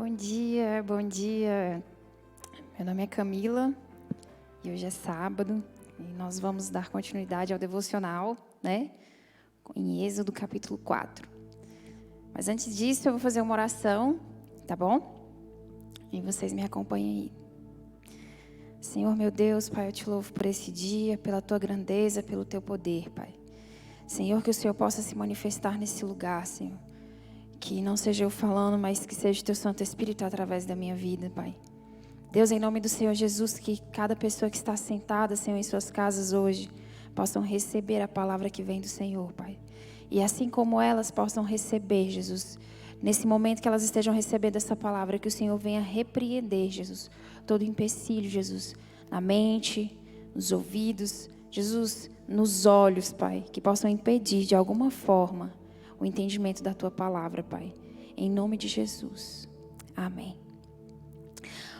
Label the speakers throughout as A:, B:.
A: Bom dia, bom dia. Meu nome é Camila e hoje é sábado e nós vamos dar continuidade ao devocional, né? Em Êxodo capítulo 4. Mas antes disso eu vou fazer uma oração, tá bom? E vocês me acompanhem aí. Senhor meu Deus, Pai, eu te louvo por esse dia, pela tua grandeza, pelo teu poder, Pai. Senhor, que o Senhor possa se manifestar nesse lugar, Senhor. Que não seja eu falando, mas que seja o teu Santo Espírito através da minha vida, Pai. Deus, em nome do Senhor Jesus, que cada pessoa que está sentada, Senhor, em suas casas hoje, possam receber a palavra que vem do Senhor, Pai. E assim como elas possam receber, Jesus, nesse momento que elas estejam recebendo essa palavra, que o Senhor venha repreender, Jesus, todo empecilho, Jesus, na mente, nos ouvidos, Jesus, nos olhos, Pai, que possam impedir de alguma forma o entendimento da tua palavra, Pai. Em nome de Jesus. Amém.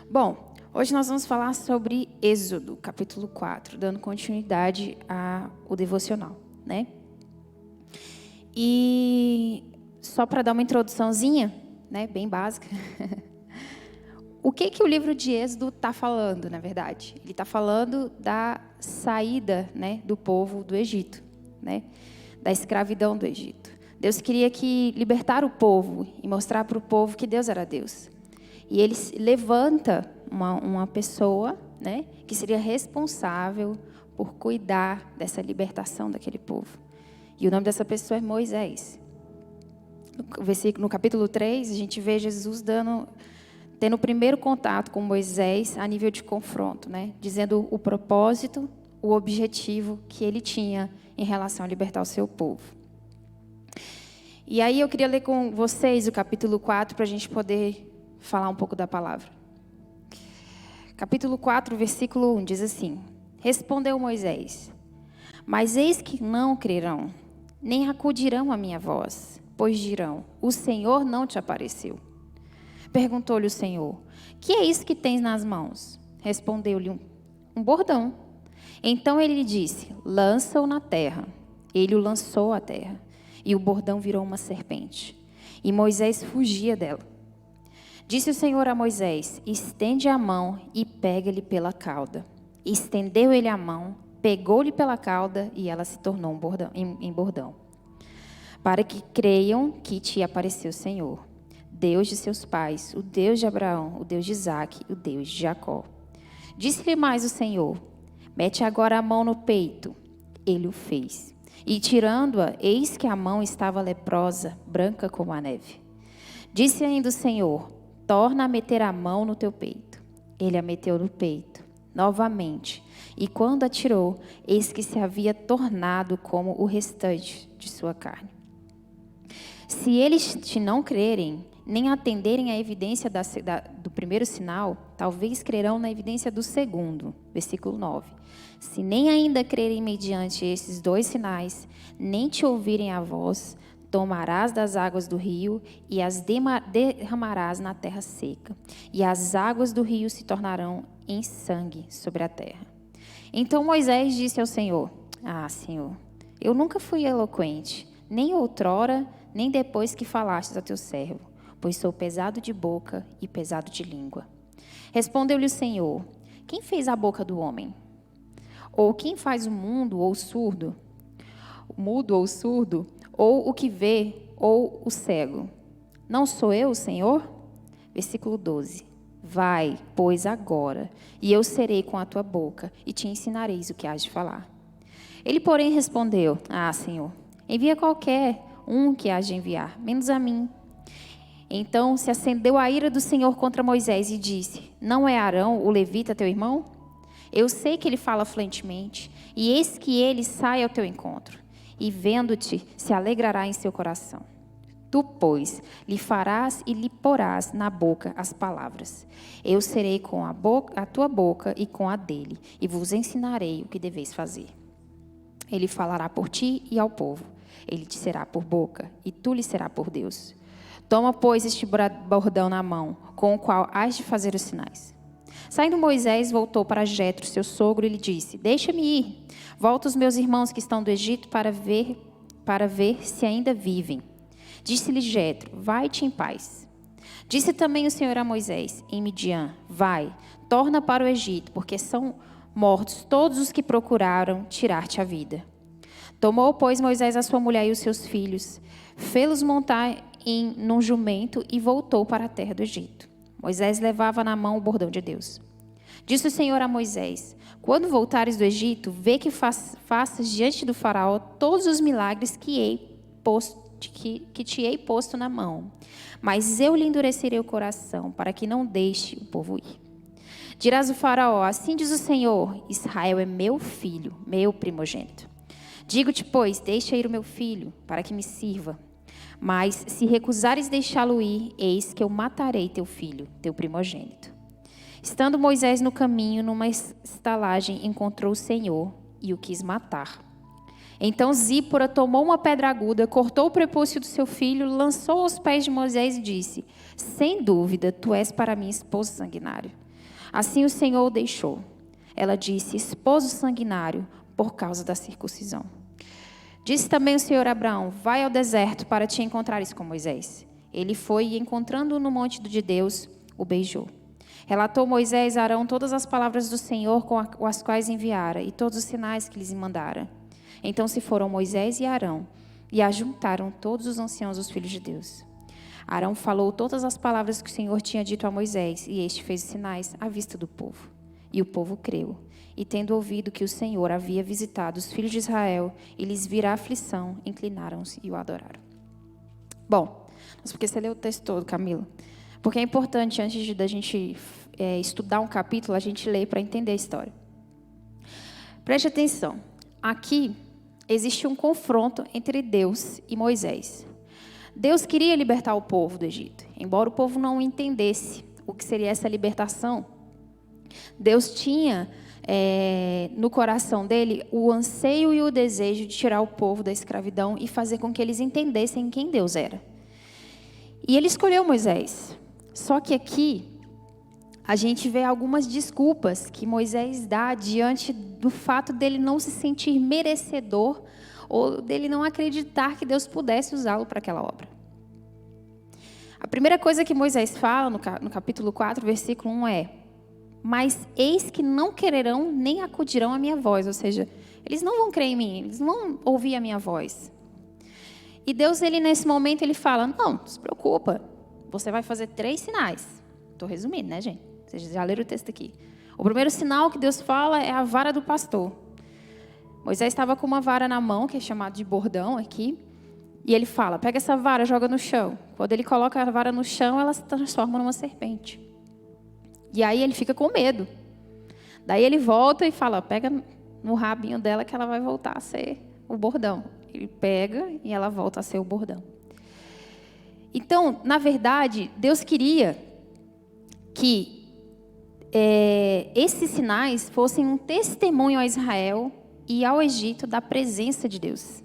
A: Bom, hoje nós vamos falar sobre Êxodo, capítulo 4, dando continuidade ao devocional, né? E só para dar uma introduçãozinha, né, bem básica. O que o livro de Êxodo está falando, na verdade? Ele está falando da saída, né, do povo do Egito, né? Da escravidão do Egito. Deus queria libertar o povo e mostrar para o povo que Deus era Deus. E ele levanta uma pessoa, né, que seria responsável por cuidar dessa libertação daquele povo. E o nome dessa pessoa é Moisés. No capítulo 3, a gente vê Jesus tendo o primeiro contato com Moisés a nível de confronto, né, dizendo o propósito, o objetivo que ele tinha em relação a libertar o seu povo. E aí eu queria ler com vocês o capítulo 4 para a gente poder falar um pouco da palavra. Capítulo 4, versículo 1 diz assim: Respondeu Moisés: Mas eis que não crerão, nem acudirão à minha voz, pois dirão: O Senhor não te apareceu. Perguntou-lhe o Senhor: Que é isso que tens nas mãos? Respondeu-lhe um bordão. Então ele lhe disse: Lança-o na terra. Ele o lançou à terra. E o bordão virou uma serpente. E Moisés fugia dela. Disse o Senhor a Moisés: Estende a mão e pega-lhe pela cauda. Estendeu ele a mão, pegou-lhe pela cauda e ela se tornou em bordão. Para que creiam que te apareceu o Senhor, Deus de seus pais, o Deus de Abraão, o Deus de Isaque, o Deus de Jacó. Disse-lhe mais o Senhor: Mete agora a mão no peito. Ele o fez. E tirando-a, eis que a mão estava leprosa, branca como a neve. Disse ainda o Senhor: Torna a meter a mão no teu peito. Ele a meteu no peito, novamente. E quando a tirou, eis que se havia tornado como o restante de sua carne. Se eles te não crerem, nem atenderem à evidência do primeiro sinal, talvez crerão na evidência do segundo. Versículo 9. Se nem ainda crerem mediante esses dois sinais, nem te ouvirem a voz, tomarás das águas do rio e as derramarás na terra seca. E as águas do rio se tornarão em sangue sobre a terra. Então Moisés disse ao Senhor: Senhor, eu nunca fui eloquente, nem outrora, nem depois que falastes ao teu servo, pois sou pesado de boca e pesado de língua. Respondeu-lhe o Senhor: Quem fez a boca do homem? Ou quem faz o mudo ou surdo? Ou o que vê, ou o cego? Não sou eu, Senhor? Versículo 12. Vai, pois, agora, e eu serei com a tua boca, e te ensinareis o que hás de falar. Ele, porém, respondeu: Senhor, envia qualquer um que hás de enviar, menos a mim. Então se acendeu a ira do Senhor contra Moisés e disse: Não é Arão, o levita, teu irmão? Eu sei que ele fala fluentemente, e eis que ele sai ao teu encontro, e vendo-te, se alegrará em seu coração. Tu, pois, lhe farás e lhe porás na boca as palavras. Eu serei com a tua boca e com a dele, e vos ensinarei o que deveis fazer. Ele falará por ti e ao povo. Ele te será por boca, e tu lhe será por Deus. Toma, pois, este bordão na mão, com o qual hás de fazer os sinais. Saindo Moisés, voltou para Jetro, seu sogro, e lhe disse: Deixa-me ir. Volta os meus irmãos que estão do Egito para ver se ainda vivem. Disse-lhe Jetro: Vai-te em paz. Disse também o Senhor a Moisés, em Midian: vai, torna para o Egito, porque são mortos todos os que procuraram tirar-te a vida. Tomou, pois, Moisés a sua mulher e os seus filhos, fê-los montar num jumento e voltou para a terra do Egito. Moisés levava na mão o bordão de Deus. Disse o Senhor a Moisés: quando voltares do Egito, vê que faças diante do faraó todos os milagres que te hei posto na mão. Mas eu lhe endurecerei o coração, para que não deixe o povo ir. Dirás ao faraó: assim diz o Senhor, Israel é meu filho, meu primogênito. Digo-te, pois, deixa ir o meu filho, para que me sirva. Mas se recusares deixá-lo ir, eis que eu matarei teu filho, teu primogênito. Estando Moisés no caminho, numa estalagem, encontrou o Senhor e o quis matar. Então Zípora tomou uma pedra aguda, cortou o prepúcio do seu filho, lançou aos pés de Moisés e disse: sem dúvida, tu és para mim esposo sanguinário. Assim o Senhor o deixou. Ela disse: esposo sanguinário, por causa da circuncisão. Disse também o Senhor a Abraão: vai ao deserto para te encontrares com Moisés. Ele foi e, encontrando-o no monte de Deus, o beijou. Relatou Moisés a Arão todas as palavras do Senhor com as quais enviara e todos os sinais que lhes mandara. Então se foram Moisés e Arão e ajuntaram todos os anciãos dos filhos de Deus. Arão falou todas as palavras que o Senhor tinha dito a Moisés, e este fez sinais à vista do povo. E o povo creu. E tendo ouvido que o Senhor havia visitado os filhos de Israel e lhes vira a aflição, inclinaram-se e o adoraram. Bom, mas por que você leu o texto todo, Camila? Porque é importante, antes da gente estudar um capítulo, a gente ler para entender a história. Preste atenção. Aqui existe um confronto entre Deus e Moisés. Deus queria libertar o povo do Egito. Embora o povo não entendesse o que seria essa libertação, Deus tinha no coração dele o anseio e o desejo de tirar o povo da escravidão e fazer com que eles entendessem quem Deus era. E ele escolheu Moisés. Só que aqui a gente vê algumas desculpas que Moisés dá diante do fato dele não se sentir merecedor ou dele não acreditar que Deus pudesse usá-lo para aquela obra. A primeira coisa que Moisés fala no capítulo 4, versículo 1 é: mas eis que não quererão nem acudirão à minha voz. Ou seja, eles não vão crer em mim, eles não vão ouvir a minha voz. E Deus, nesse momento, ele fala: não se preocupa, você vai fazer 3 sinais. Estou resumindo, né, gente? Vocês já leram o texto aqui. O primeiro sinal que Deus fala é a vara do pastor. Moisés estava com uma vara na mão, que é chamado de bordão aqui. E ele fala: pega essa vara, joga no chão. Quando ele coloca a vara no chão, ela se transforma numa serpente. E aí ele fica com medo. Daí ele volta e fala: pega no rabinho dela que ela vai voltar a ser o bordão. Ele pega e ela volta a ser o bordão. Então, na verdade, Deus queria que esses sinais fossem um testemunho a Israel e ao Egito da presença de Deus.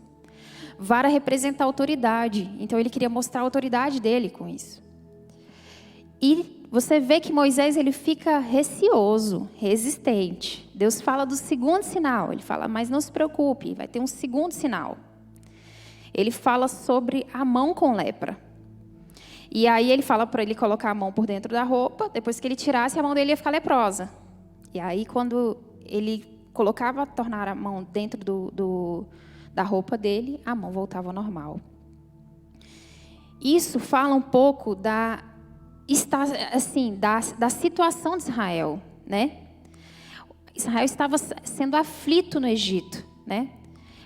A: Vara representa a autoridade, então ele queria mostrar a autoridade dele com isso. E você vê que Moisés ele fica receoso, resistente. Deus fala do segundo sinal, ele fala: mas não se preocupe, vai ter um segundo sinal. Ele fala sobre a mão com lepra. E aí ele fala para ele colocar a mão por dentro da roupa, depois que ele tirasse, a mão dele ia ficar leprosa. E aí quando ele tornar a mão dentro da roupa dele, a mão voltava ao normal. Isso fala um pouco da situação de Israel, né? Israel estava sendo aflito no Egito, né?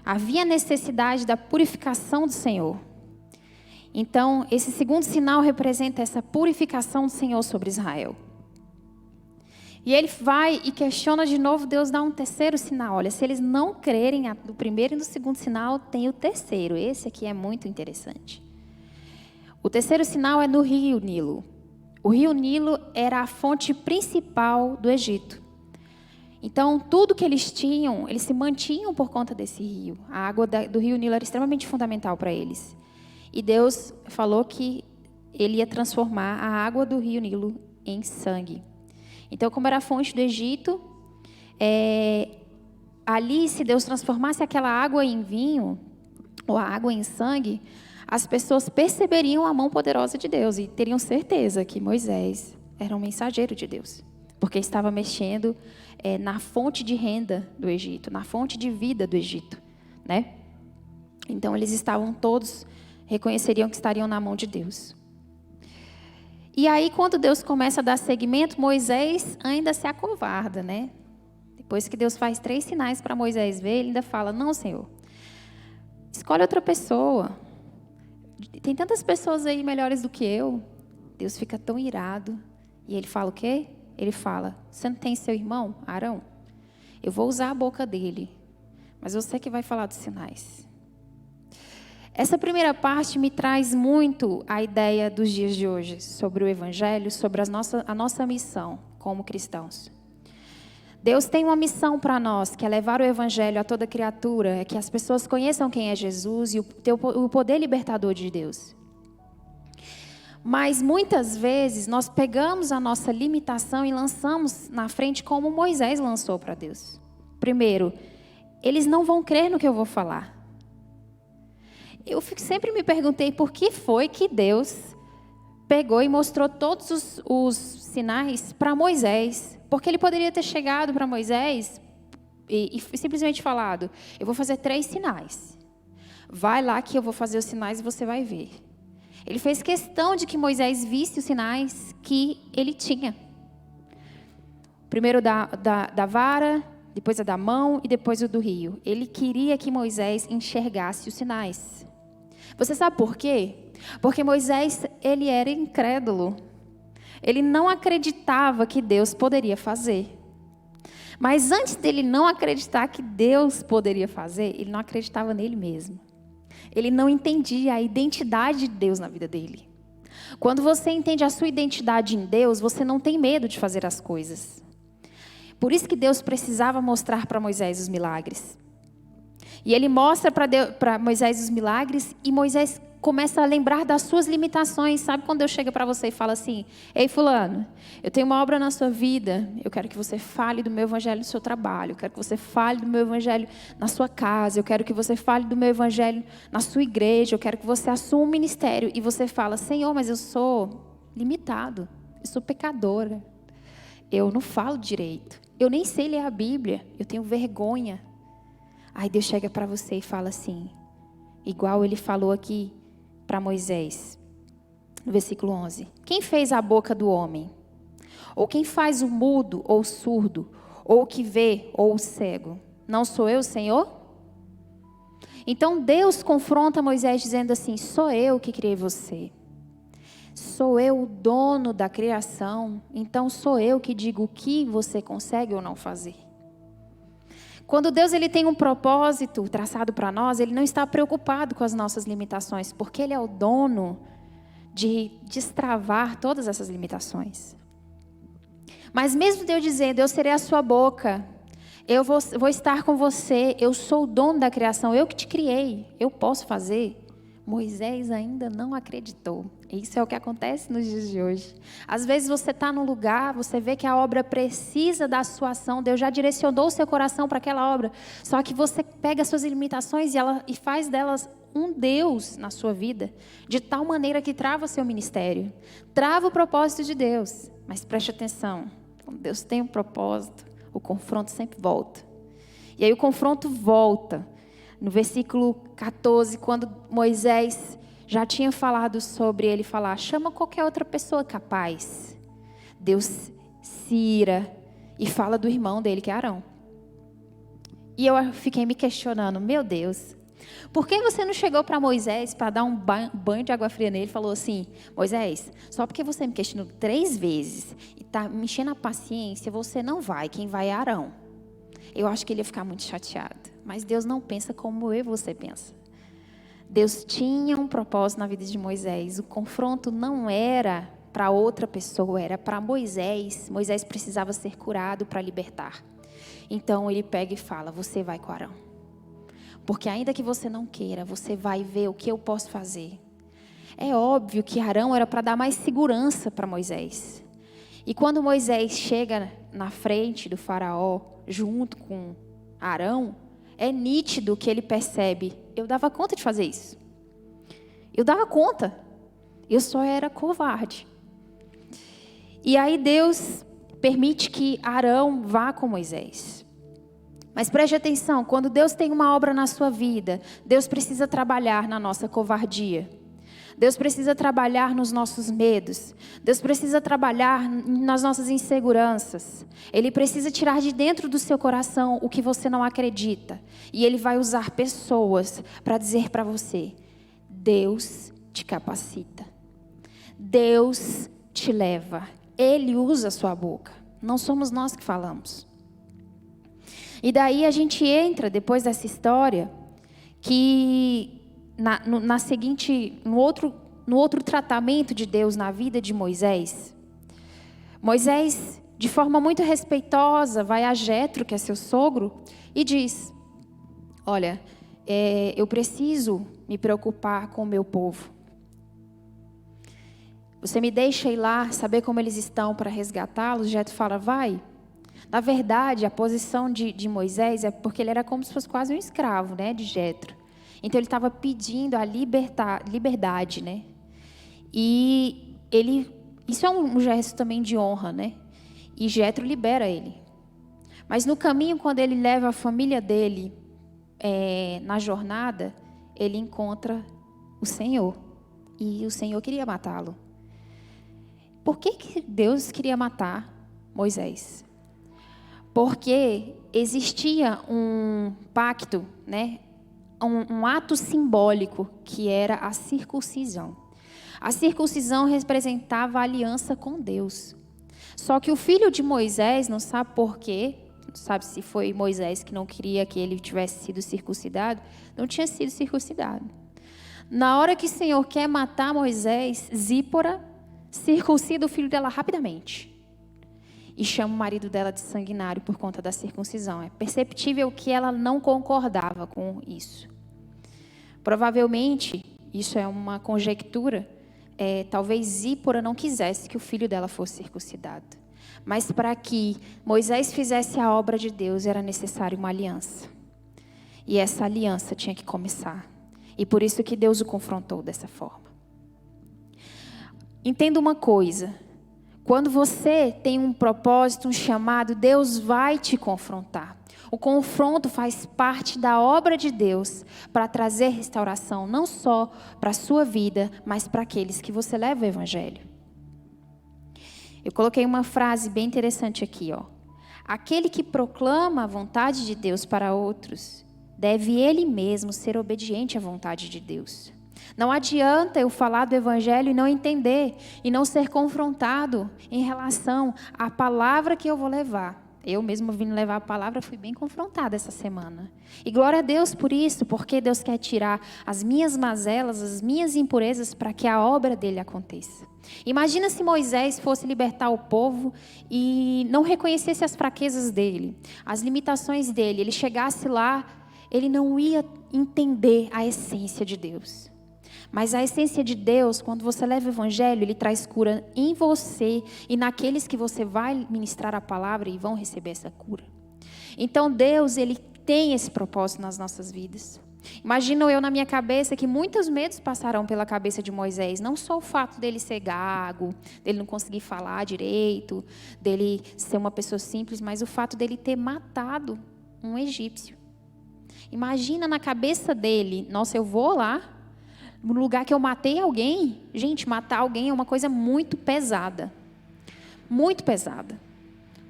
A: Havia necessidade da purificação do Senhor. Então, esse segundo sinal representa essa purificação do Senhor sobre Israel. E ele vai e questiona de novo, Deus dá um terceiro sinal. Olha, se eles não crerem no primeiro e no segundo sinal, tem o terceiro. Esse aqui é muito interessante. O terceiro sinal é no rio Nilo. O rio Nilo era a fonte principal do Egito. Então, tudo que eles tinham, eles se mantinham por conta desse rio. A água do rio Nilo era extremamente fundamental para eles. E Deus falou que ele ia transformar a água do rio Nilo em sangue. Então, como era a fonte do Egito, ali, se Deus transformasse aquela água em vinho, ou a água em sangue, as pessoas perceberiam a mão poderosa de Deus e teriam certeza que Moisés era um mensageiro de Deus, porque estava mexendo na fonte de renda do Egito, na fonte de vida do Egito, né? Então eles estavam todos, reconheceriam que estariam na mão de Deus. E aí quando Deus começa a dar seguimento, Moisés ainda se acovarda, né? Depois que Deus faz 3 sinais para Moisés ver, ele ainda fala: não, Senhor, escolhe outra pessoa. Tem tantas pessoas aí melhores do que eu. Deus fica tão irado. E ele fala o quê? Ele fala: você não tem seu irmão, Arão? Eu vou usar a boca dele, mas você que vai falar dos sinais. Essa primeira parte me traz muito a ideia dos dias de hoje, sobre o Evangelho, sobre a nossa missão como cristãos. Deus tem uma missão para nós, que é levar o Evangelho a toda criatura, é que as pessoas conheçam quem é Jesus e o poder libertador de Deus. Mas muitas vezes nós pegamos a nossa limitação e lançamos na frente como Moisés lançou para Deus. Primeiro, eles não vão crer no que eu vou falar. Eu sempre me perguntei por que foi que Deus pegou e mostrou todos os sinais para Moisés. Porque ele poderia ter chegado para Moisés e simplesmente falado: eu vou fazer 3 sinais. Vai lá que eu vou fazer os sinais e você vai ver. Ele fez questão de que Moisés visse os sinais que ele tinha. Primeiro da vara, depois a da mão e depois o do rio. Ele queria que Moisés enxergasse os sinais. Você sabe por quê? Porque Moisés, ele era incrédulo. Ele não acreditava que Deus poderia fazer. Mas antes dele não acreditar que Deus poderia fazer, ele não acreditava nele mesmo. Ele não entendia a identidade de Deus na vida dele. Quando você entende a sua identidade em Deus, você não tem medo de fazer as coisas. Por isso que Deus precisava mostrar para Moisés os milagres. E ele mostra para Moisés os milagres e Moisés começa a lembrar das suas limitações. Sabe quando Deus chega para você e fala assim: ei fulano, eu tenho uma obra na sua vida, eu quero que você fale do meu evangelho no seu trabalho, eu quero que você fale do meu evangelho na sua casa, eu quero que você fale do meu evangelho na sua igreja, eu quero que você assuma um ministério. E você fala: Senhor, mas eu sou limitado, eu sou pecadora, eu não falo direito, eu nem sei ler a Bíblia, eu tenho vergonha. Aí Deus chega para você e fala assim, igual ele falou aqui para Moisés, no versículo 11. Quem fez a boca do homem? Ou quem faz o mudo ou o surdo? Ou o que vê ou o cego? Não sou eu, Senhor? Então Deus confronta Moisés dizendo assim: sou eu que criei você. Sou eu o dono da criação. Então sou eu que digo o que você consegue ou não fazer. Quando Deus ele tem um propósito traçado para nós, Ele não está preocupado com as nossas limitações, porque Ele é o dono de destravar todas essas limitações. Mas mesmo Deus dizendo: eu serei a sua boca, eu vou estar com você, eu sou o dono da criação, eu que te criei, eu posso fazer. Moisés ainda não acreditou. Isso é o que acontece nos dias de hoje. Às vezes você está num lugar, você vê que a obra precisa da sua ação, Deus já direcionou o seu coração para aquela obra, só que você pega as suas limitações e faz delas um Deus na sua vida, de tal maneira que trava seu ministério, trava o propósito de Deus. Mas preste atenção, quando Deus tem um propósito, o confronto sempre volta. E aí o confronto volta no versículo 14, quando Moisés já tinha falado sobre ele falar: chama qualquer outra pessoa capaz. Deus se ira e fala do irmão dele, que é Arão. E eu fiquei me questionando: meu Deus, por que você não chegou para Moisés para dar um banho de água fria nele e falou assim: Moisés, só porque você me questionou 3 vezes e está me enchendo a paciência, você não vai, quem vai é Arão. Eu acho que ele ia ficar muito chateado. Mas Deus não pensa como eu e você pensa. Deus tinha um propósito na vida de Moisés. O confronto não era para outra pessoa, era para Moisés. Moisés precisava ser curado para libertar. Então ele pega e fala: você vai com Arão. Porque ainda que você não queira, você vai ver o que eu posso fazer. É óbvio que Arão era para dar mais segurança para Moisés. E quando Moisés chega na frente do faraó, junto com Arão, é nítido que ele percebe: eu dava conta de fazer isso. Eu dava conta. Eu só era covarde. E aí Deus permite que Arão vá com Moisés. Mas preste atenção, quando Deus tem uma obra na sua vida, Deus precisa trabalhar na nossa covardia. Deus precisa trabalhar nos nossos medos. Deus precisa trabalhar nas nossas inseguranças. Ele precisa tirar de dentro do seu coração o que você não acredita. E Ele vai usar pessoas para dizer para você: Deus te capacita. Deus te leva. Ele usa a sua boca. Não somos nós que falamos. E daí a gente entra, depois dessa história, que no outro tratamento de Deus na vida de Moisés. Moisés, de forma muito respeitosa, vai a Jetro, que é seu sogro, e diz: olha, eu preciso me preocupar com o meu povo. Você me deixa ir lá, saber como eles estão para resgatá-los? Jetro fala: vai. Na verdade, a posição de Moisés é porque ele era como se fosse quase um escravo, né, de Jetro. Então ele estava pedindo a liberdade, né? E isso é um gesto também de honra, né? E Jetro libera ele. Mas no caminho, quando ele leva a família dele na jornada, ele encontra o Senhor. E o Senhor queria matá-lo. Por que Deus queria matar Moisés? Porque existia um pacto, né? Um ato simbólico que era a circuncisão. A circuncisão representava a aliança com Deus. Só que o filho de Moisés, não sabe por quê, não sabe se foi Moisés que não queria que ele tivesse sido circuncidado, não tinha sido circuncidado. Na hora que o Senhor quer matar Moisés, Zípora circuncida o filho dela rapidamente. E chama o marido dela de sanguinário por conta da circuncisão. É perceptível que ela não concordava com isso. Provavelmente, isso é uma conjectura, talvez Zípora não quisesse que o filho dela fosse circuncidado. Mas para que Moisés fizesse a obra de Deus, era necessário uma aliança. E essa aliança tinha que começar. E por isso que Deus o confrontou dessa forma. Entenda uma coisa. Quando você tem um propósito, um chamado, Deus vai te confrontar. O confronto faz parte da obra de Deus para trazer restauração, não só para a sua vida, mas para aqueles que você leva o Evangelho. Eu coloquei uma frase bem interessante aqui, ó. Aquele que proclama a vontade de Deus para outros, deve ele mesmo ser obediente à vontade de Deus. Não adianta eu falar do Evangelho e não entender, e não ser confrontado em relação à palavra que eu vou levar. Eu mesmo vindo levar a palavra, fui bem confrontada essa semana. E glória a Deus por isso, porque Deus quer tirar as minhas mazelas, as minhas impurezas, para que a obra dele aconteça. Imagina se Moisés fosse libertar o povo e não reconhecesse as fraquezas dele, as limitações dele. Ele chegasse lá, ele não ia entender a essência de Deus. Mas a essência de Deus, quando você leva o Evangelho, Ele traz cura em você e naqueles que você vai ministrar a palavra e vão receber essa cura. Então Deus, Ele tem esse propósito nas nossas vidas. Imagino eu na minha cabeça que muitos medos passaram pela cabeça de Moisés. Não só o fato dele ser gago, dele não conseguir falar direito, dele ser uma pessoa simples, mas o fato dele ter matado um egípcio. Imagina na cabeça dele, nossa, eu vou lá, no lugar que eu matei alguém. Gente, matar alguém é uma coisa muito pesada. Muito pesada.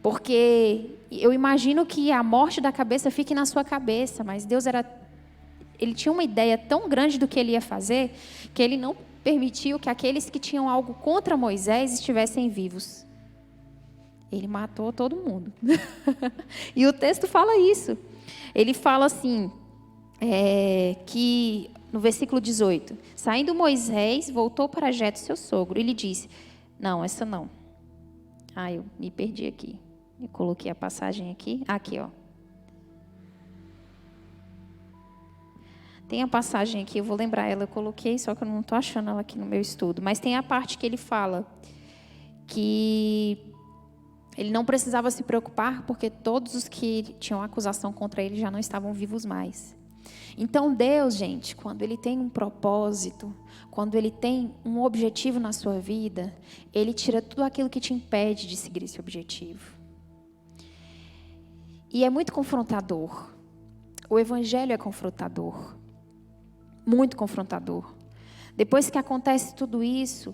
A: Porque eu imagino que a morte da cabeça fique na sua cabeça. Mas Deus Ele tinha uma ideia tão grande do que Ele ia fazer, que Ele não permitiu que aqueles que tinham algo contra Moisés estivessem vivos. Ele matou todo mundo. E o texto fala isso. Ele fala assim, que... No versículo 18, saindo Moisés, voltou para Jetro, seu sogro, e lhe disse, não, essa não. Eu me perdi aqui. Eu coloquei a passagem aqui. Aqui, ó. Tem a passagem aqui, eu vou lembrar ela, eu coloquei, só que eu não estou achando ela aqui no meu estudo. Mas tem a parte que ele fala que ele não precisava se preocupar, porque todos os que tinham acusação contra ele já não estavam vivos mais. Então Deus, gente, quando Ele tem um propósito, quando Ele tem um objetivo na sua vida, Ele tira tudo aquilo que te impede de seguir esse objetivo. E é muito confrontador. O Evangelho é confrontador. Muito confrontador. Depois que acontece tudo isso,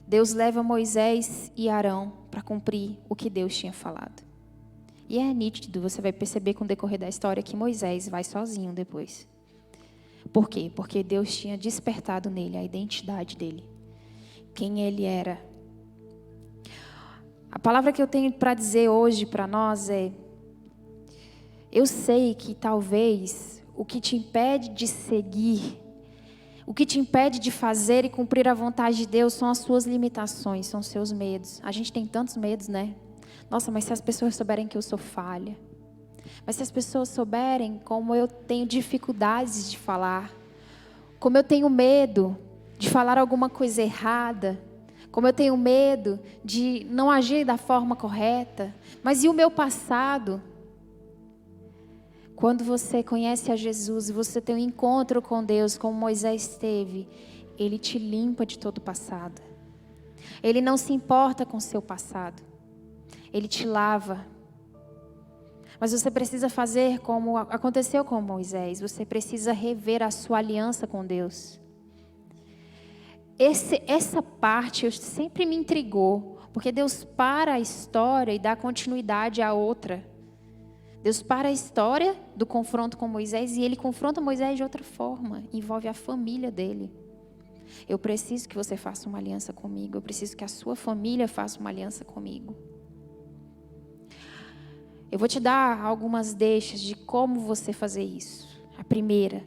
A: Deus leva Moisés e Arão para cumprir o que Deus tinha falado. E é nítido, você vai perceber com o decorrer da história que Moisés vai sozinho depois. Por quê? Porque Deus tinha despertado nele a identidade dele. Quem ele era. A palavra que eu tenho para dizer hoje para nós é: eu sei que talvez o que te impede de seguir, o que te impede de fazer e cumprir a vontade de Deus são as suas limitações, são os seus medos. A gente tem tantos medos, né? Nossa, mas se as pessoas souberem que eu sou falha. Mas se as pessoas souberem como eu tenho dificuldades de falar. Como eu tenho medo de falar alguma coisa errada. Como eu tenho medo de não agir da forma correta. Mas e o meu passado? Quando você conhece a Jesus e você tem um encontro com Deus, como Moisés teve, Ele te limpa de todo o passado. Ele não se importa com o seu passado. Ele te lava. Mas você precisa fazer como aconteceu com Moisés. Você precisa rever a sua aliança com Deus. Essa parte sempre me intrigou. Porque Deus para a história e dá continuidade à outra. Deus para a história do confronto com Moisés e Ele confronta Moisés de outra forma. Envolve a família dele. Eu preciso que você faça uma aliança comigo. Eu preciso que a sua família faça uma aliança comigo. Eu vou te dar algumas deixas de como você fazer isso. A primeira,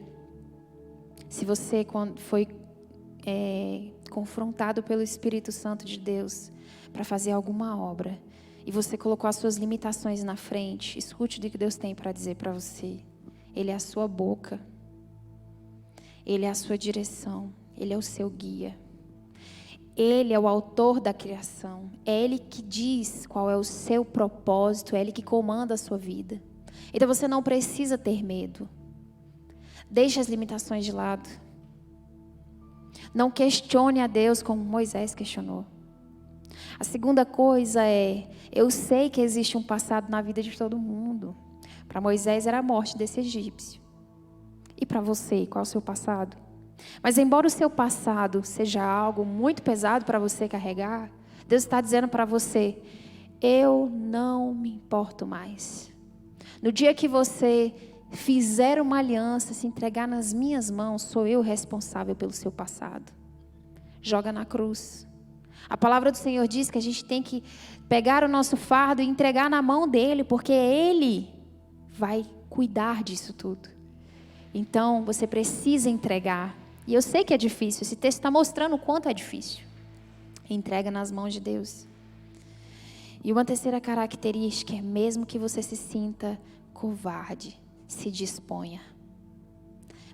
A: se você foi confrontado pelo Espírito Santo de Deus para fazer alguma obra e você colocou as suas limitações na frente, escute o que Deus tem para dizer para você. Ele é a sua boca. Ele é a sua direção. Ele é o seu guia. Ele é o autor da criação. É Ele que diz qual é o seu propósito. É Ele que comanda a sua vida. Então você não precisa ter medo. Deixe as limitações de lado. Não questione a Deus como Moisés questionou. A segunda coisa é: eu sei que existe um passado na vida de todo mundo. Para Moisés era a morte desse egípcio. E para você, qual é o seu passado? Mas embora o seu passado seja algo muito pesado para você carregar, Deus está dizendo para você: eu não me importo mais. No dia que você fizer uma aliança, se entregar nas minhas mãos, sou eu responsável pelo seu passado. Joga na cruz. A palavra do Senhor diz que a gente tem que pegar o nosso fardo e entregar na mão dele, porque Ele vai cuidar disso tudo. Então você precisa entregar. E eu sei que é difícil, esse texto está mostrando o quanto é difícil. Entrega nas mãos de Deus. E uma terceira característica é: mesmo que você se sinta covarde, se disponha.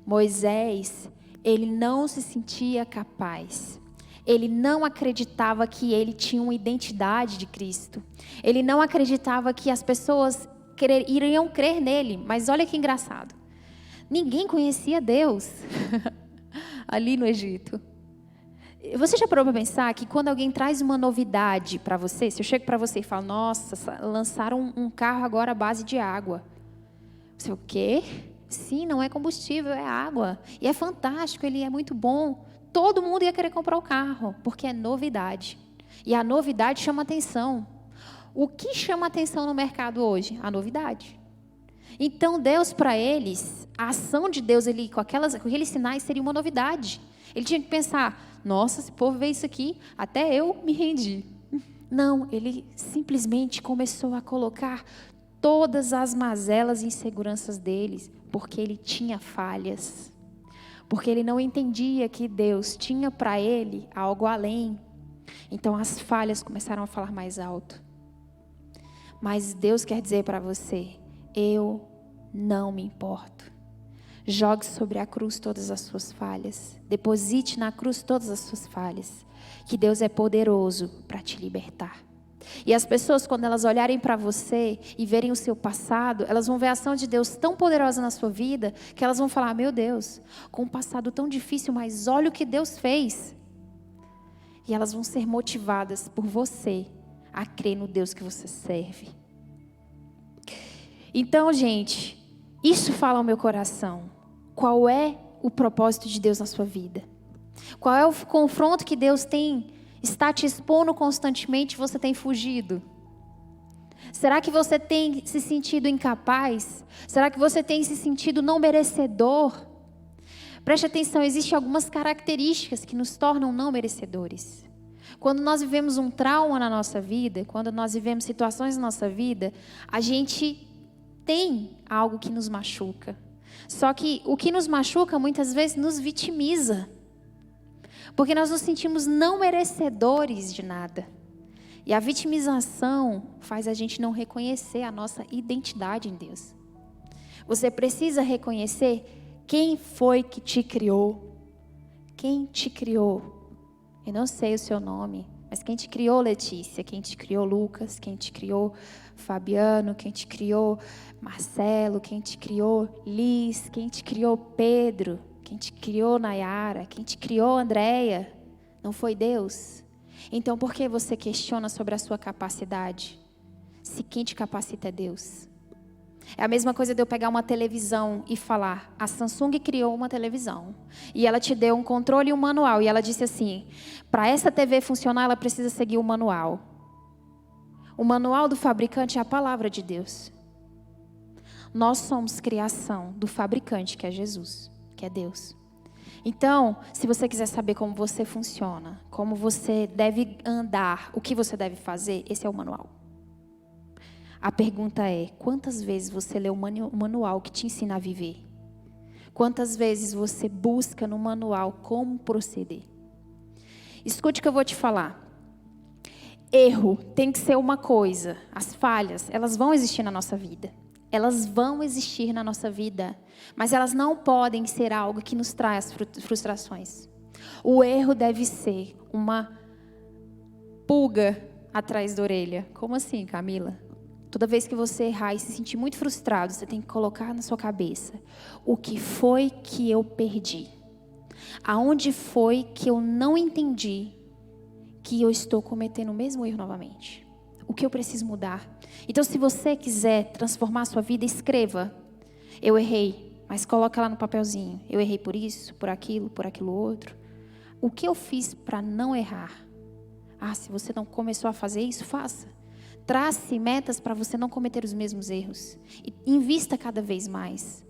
A: Moisés, ele não se sentia capaz. Ele não acreditava que ele tinha uma identidade de Cristo. Ele não acreditava que as pessoas iriam crer nele. Mas olha que engraçado. Ninguém conhecia Deus. Ali no Egito. Você já parou para pensar que quando alguém traz uma novidade para você, se eu chego para você e falo: nossa, lançaram um carro agora à base de água. Você, o quê? Sim, não é combustível, é água. E é fantástico, ele é muito bom. Todo mundo ia querer comprar o carro, porque é novidade. E a novidade chama atenção. O que chama atenção no mercado hoje? A novidade. Então Deus, para eles, a ação de Deus com aqueles sinais seria uma novidade. Ele tinha que pensar: nossa, esse povo vê isso aqui, até eu me rendi. Não, ele simplesmente começou a colocar todas as mazelas e inseguranças deles, porque ele tinha falhas. Porque ele não entendia que Deus tinha para ele algo além. Então as falhas começaram a falar mais alto. Mas Deus quer dizer para você: eu não me importo. Jogue sobre a cruz todas as suas falhas. Deposite na cruz todas as suas falhas. Que Deus é poderoso para te libertar. E as pessoas, quando elas olharem para você e verem o seu passado, elas vão ver a ação de Deus tão poderosa na sua vida, que elas vão falar: meu Deus, com um passado tão difícil, mas olha o que Deus fez. E elas vão ser motivadas por você a crer no Deus que você serve. Então, gente, isso fala ao meu coração. Qual é o propósito de Deus na sua vida? Qual é o confronto que Deus está te expondo constantemente e você tem fugido? Será que você tem se sentido incapaz? Será que você tem se sentido não merecedor? Preste atenção, existem algumas características que nos tornam não merecedores. Quando nós vivemos um trauma na nossa vida, quando nós vivemos situações na nossa vida, a gente tem algo que nos machuca. Só que o que nos machuca muitas vezes nos vitimiza. Porque nós nos sentimos não merecedores de nada. E a vitimização faz a gente não reconhecer a nossa identidade em Deus. Você precisa reconhecer quem foi que te criou. Quem te criou? Eu não sei o seu nome, mas quem te criou, Letícia? Quem te criou, Lucas? Quem te criou, Fabiano? Quem te criou, Marcelo? Quem te criou, Liz? Quem te criou, Pedro? Quem te criou, Nayara? Quem te criou, Andréia? Não foi Deus? Então, por que você questiona sobre a sua capacidade? Se quem te capacita é Deus. É a mesma coisa de eu pegar uma televisão e falar: a Samsung criou uma televisão. E ela te deu um controle e um manual. E ela disse assim: para essa TV funcionar, ela precisa seguir o manual. O manual do fabricante é a palavra de Deus. Nós somos criação do fabricante, que é Jesus, que é Deus. Então, se você quiser saber como você funciona, como você deve andar, o que você deve fazer, esse é o manual. A pergunta é: quantas vezes você lê o manual que te ensina a viver? Quantas vezes você busca no manual como proceder? Escute o que eu vou te falar. Erro tem que ser uma coisa. As falhas, elas vão existir na nossa vida. Elas vão existir na nossa vida, mas elas não podem ser algo que nos traz frustrações. O erro deve ser uma pulga atrás da orelha. Como assim, Camila? Toda vez que você errar e se sentir muito frustrado, você tem que colocar na sua cabeça: o que foi que eu perdi? Aonde foi que eu não entendi que eu estou cometendo o mesmo erro novamente? O que eu preciso mudar? Então, se você quiser transformar a sua vida, escreva: eu errei, mas coloca lá no papelzinho: eu errei por isso, por aquilo outro. O que eu fiz para não errar? Se você não começou a fazer isso, faça. Trace metas para você não cometer os mesmos erros. E invista cada vez mais.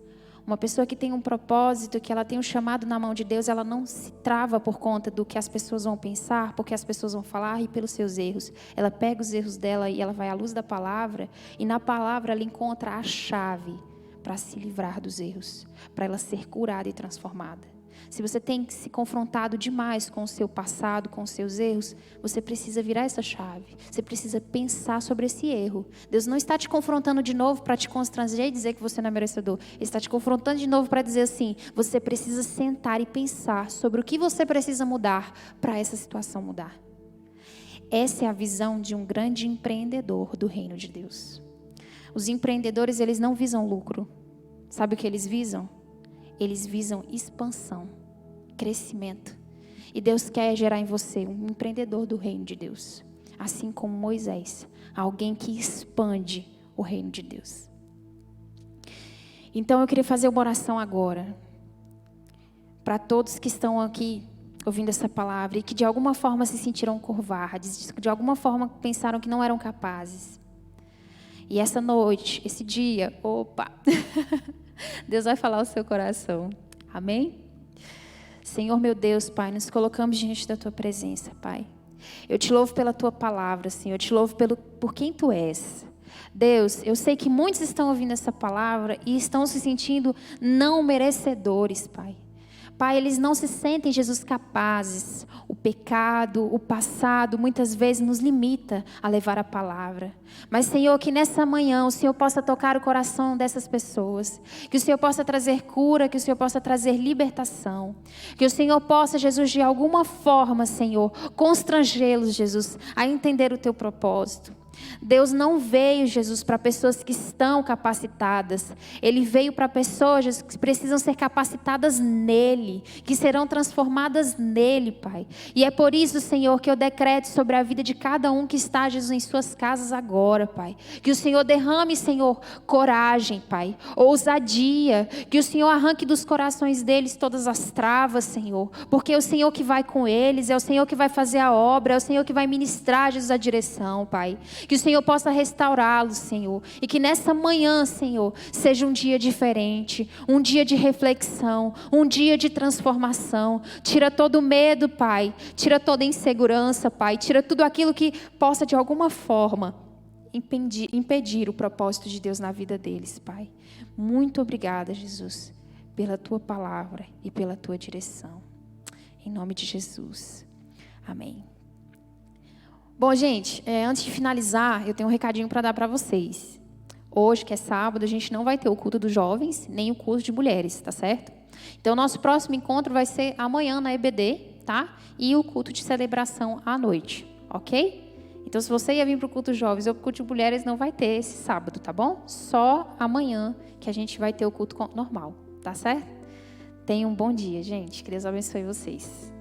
A: Uma pessoa que tem um propósito, que ela tem um chamado na mão de Deus, ela não se trava por conta do que as pessoas vão pensar, porque as pessoas vão falar e pelos seus erros. Ela pega os erros dela e ela vai à luz da palavra, e na palavra ela encontra a chave para se livrar dos erros, para ela ser curada e transformada. Se você tem se confrontado demais com o seu passado, com os seus erros, você precisa virar essa chave. Você precisa pensar sobre esse erro. Deus não está te confrontando de novo para te constranger e dizer que você não é merecedor. Ele está te confrontando de novo para dizer assim: você precisa sentar e pensar sobre o que você precisa mudar para essa situação mudar. Essa é a visão de um grande empreendedor do reino de Deus. Os empreendedores, eles não visam lucro. Sabe o que eles visam? Eles visam expansão, crescimento. E Deus quer gerar em você um empreendedor do reino de Deus. Assim como Moisés, alguém que expande o reino de Deus. Então eu queria fazer uma oração agora. Para todos que estão aqui ouvindo essa palavra e que de alguma forma se sentiram covardes, de alguma forma pensaram que não eram capazes. E essa noite, esse dia, Deus vai falar ao seu coração. Amém? Senhor meu Deus, Pai, nos colocamos diante da Tua presença, Pai. Eu te louvo pela Tua palavra, Senhor. Eu te louvo por quem Tu és. Deus, eu sei que muitos estão ouvindo essa palavra e estão se sentindo não merecedores, Pai. Pai, eles não se sentem, Jesus, capazes. O pecado, o passado, muitas vezes nos limita a levar a palavra. Mas, Senhor, que nessa manhã o Senhor possa tocar o coração dessas pessoas. Que o Senhor possa trazer cura, que o Senhor possa trazer libertação. Que o Senhor possa, Jesus, de alguma forma, Senhor, constrangê-los, Jesus, a entender o teu propósito. Deus não veio, Jesus, para pessoas que estão capacitadas. Ele veio para pessoas, Jesus, que precisam ser capacitadas nele, que serão transformadas nele, Pai. E é por isso, Senhor, que eu decreto sobre a vida de cada um que está, Jesus, em suas casas agora, Pai. Que o Senhor derrame, Senhor, coragem, Pai, ousadia. Que o Senhor arranque dos corações deles todas as travas, Senhor. Porque é o Senhor que vai com eles, é o Senhor que vai fazer a obra, é o Senhor que vai ministrar, Jesus, a direção, Pai. Que o Senhor possa restaurá-los, Senhor. E que nessa manhã, Senhor, seja um dia diferente, um dia de reflexão, um dia de transformação. Tira todo o medo, Pai. Tira toda a insegurança, Pai. Tira tudo aquilo que possa, de alguma forma, impedir o propósito de Deus na vida deles, Pai. Muito obrigada, Jesus, pela Tua palavra e pela Tua direção. Em nome de Jesus. Amém. Bom, gente, antes de finalizar, eu tenho um recadinho para dar para vocês. Hoje, que é sábado, a gente não vai ter o culto dos jovens, nem o culto de mulheres, tá certo? Então, o nosso próximo encontro vai ser amanhã na EBD, tá? E o culto de celebração à noite, ok? Então, se você ia vir para o culto dos jovens ou para o culto de mulheres, não vai ter esse sábado, tá bom? Só amanhã que a gente vai ter o culto normal, tá certo? Tenham um bom dia, gente. Que Deus abençoe vocês.